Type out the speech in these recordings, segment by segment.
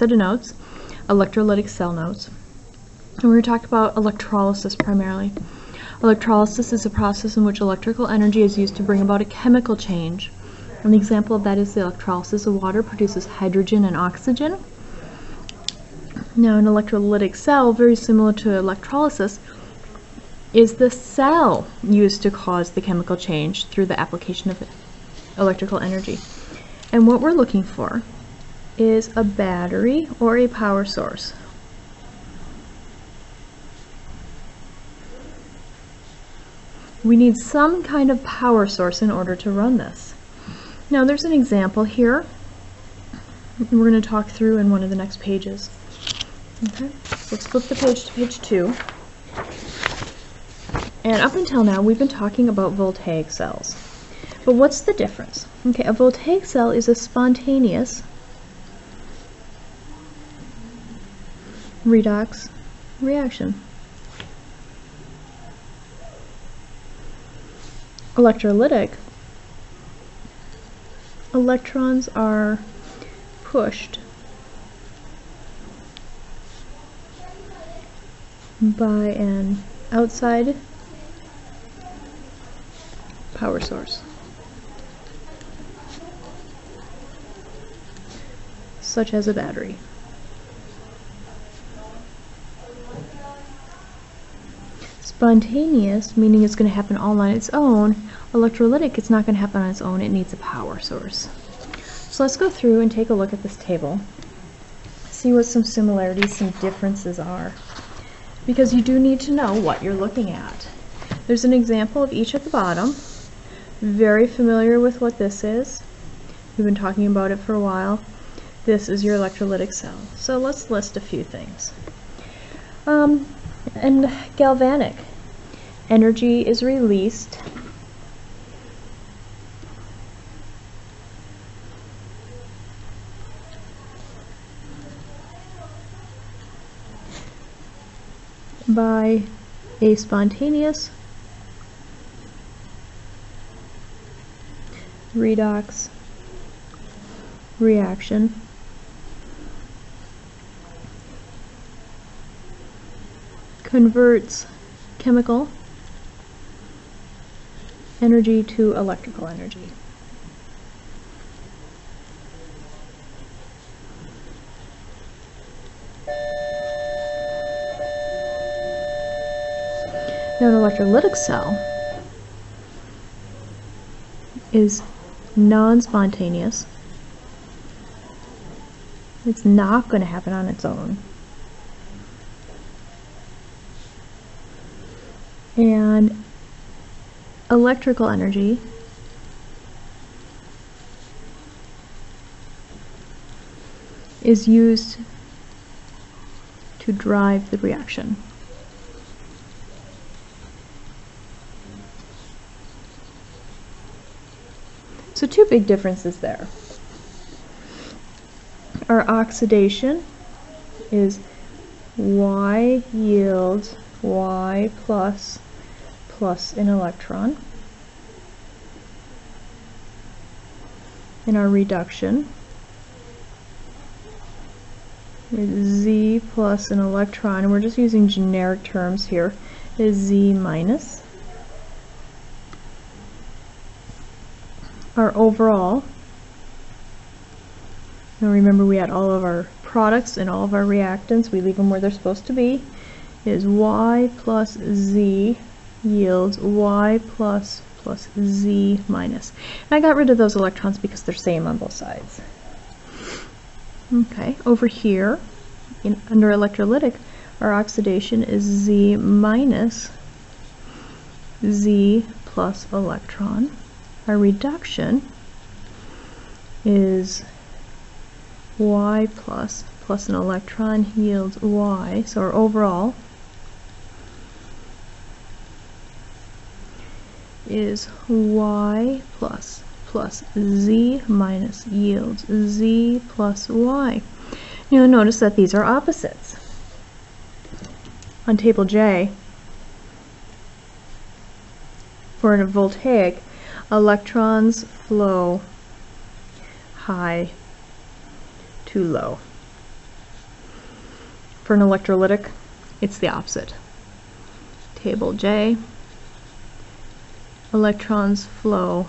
set of notes, electrolytic cell notes. And we're going to talk about electrolysis primarily. Electrolysis is a process in which electrical energy is used to bring about a chemical change. An example of that is the electrolysis of water produces hydrogen and oxygen. Now, an electrolytic cell, very similar to electrolysis, is the cell used to cause the chemical change through the application of electrical energy. And what we're looking for is a battery or a power source. We need some kind of power source in order to run this. Now there's an example here we're going to talk through in one of the next pages. Okay, so let's flip the page to page 2. And up until now we've been talking about voltaic cells. But what's the difference? Okay, a voltaic cell is a spontaneous redox reaction. Electrolytic, electrons are pushed by an outside power source, such as a battery. Spontaneous, meaning it's going to happen all on its own. Electrolytic, it's not going to happen on its own, it needs a power source. So let's go through and take a look at this table, see what some similarities, some differences are, because you do need to know what you're looking at. There's an example of each at the bottom. Very familiar with what this is. We've been talking about it for a while. This is your electrolytic cell. So let's list a few things. And galvanic. Energy is released by a spontaneous redox reaction converts chemical energy to electrical energy. Now, an electrolytic cell is non-spontaneous. It's not going to happen on its own. And electrical energy is used to drive the reaction. So two big differences there. Our oxidation is Y yields Y plus an electron. And our reduction is Z plus an electron, and we're just using generic terms here, is Z minus. Our overall, now remember we had all of our products and all of our reactants, we leave them where they're supposed to be, is Y plus Z yields Y plus Z minus. And I got rid of those electrons because they're same on both sides. Okay, over here, under electrolytic, our oxidation is Z minus Z plus electron. Our reduction is Y plus an electron yields Y. So our overall is Y plus Z minus yields Z plus Y. You'll notice that these are opposites. On table J, for a voltaic, electrons flow high to low. For an electrolytic, it's the opposite. Table J, electrons flow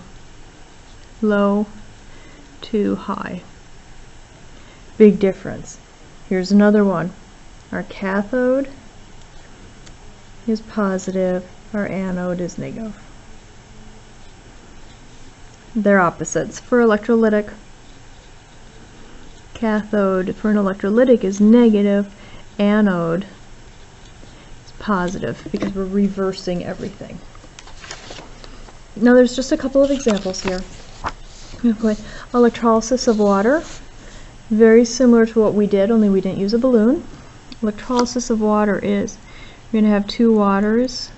low to high. Big difference. Here's another one. Our cathode is positive, our anode is negative. They're opposites. For electrolytic, cathode for an electrolytic is negative, anode is positive, because we're reversing everything. Now there's just a couple of examples here. Okay. Electrolysis of water, very similar to what we did, only we didn't use a balloon. Electrolysis of water is, we're going to have two waters,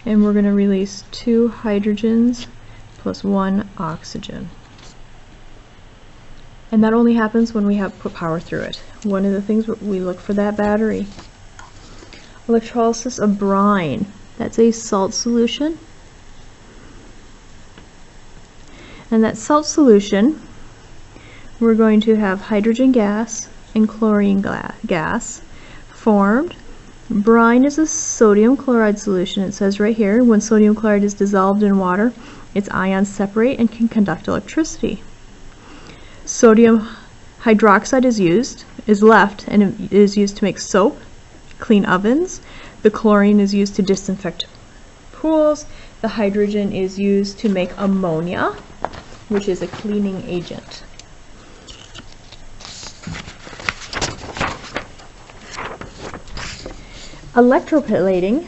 and we're going to release 2 hydrogens plus 1 oxygen. And that only happens when we have put power through it. One of the things we look for that battery. Electrolysis of brine, that's a salt solution. And that salt solution, we're going to have hydrogen gas and chlorine gas formed. Brine is a sodium chloride solution. It says right here, when sodium chloride is dissolved in water, its ions separate and can conduct electricity. Sodium hydroxide is left and is used to make soap, clean ovens. The chlorine is used to disinfect pools. The hydrogen is used to make ammonia, which is a cleaning agent. Electroplating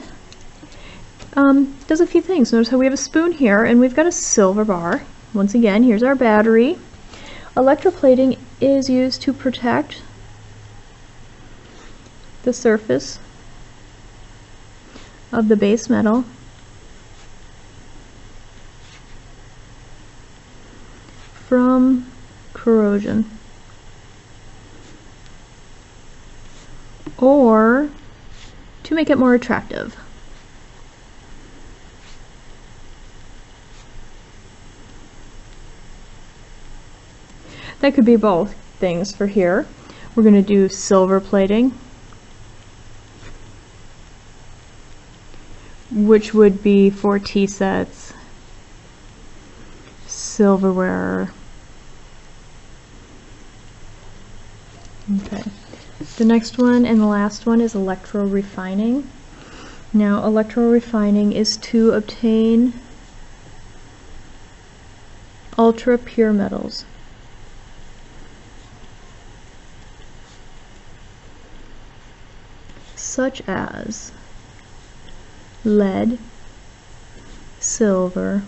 does a few things. Notice how we have a spoon here and we've got a silver bar. Once again, here's our battery. Electroplating is used to protect the surface of the base metal from corrosion, or to make it more attractive. That could be both things for here. We're going to do silver plating, which would be for tea sets, silverware. Okay. The next one and the last one is electrorefining. Now, electrorefining is to obtain ultra pure metals. Such as lead, silver,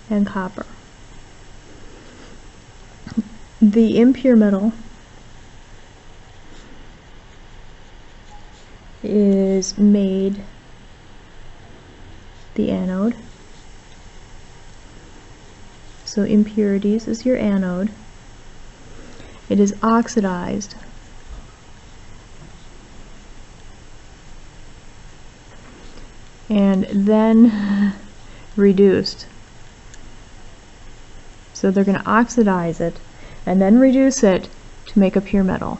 and copper. The impure metal is made the anode. So impurities is your anode. It is oxidized and then reduced. So they're going to oxidize it and then reduce it to make a pure metal.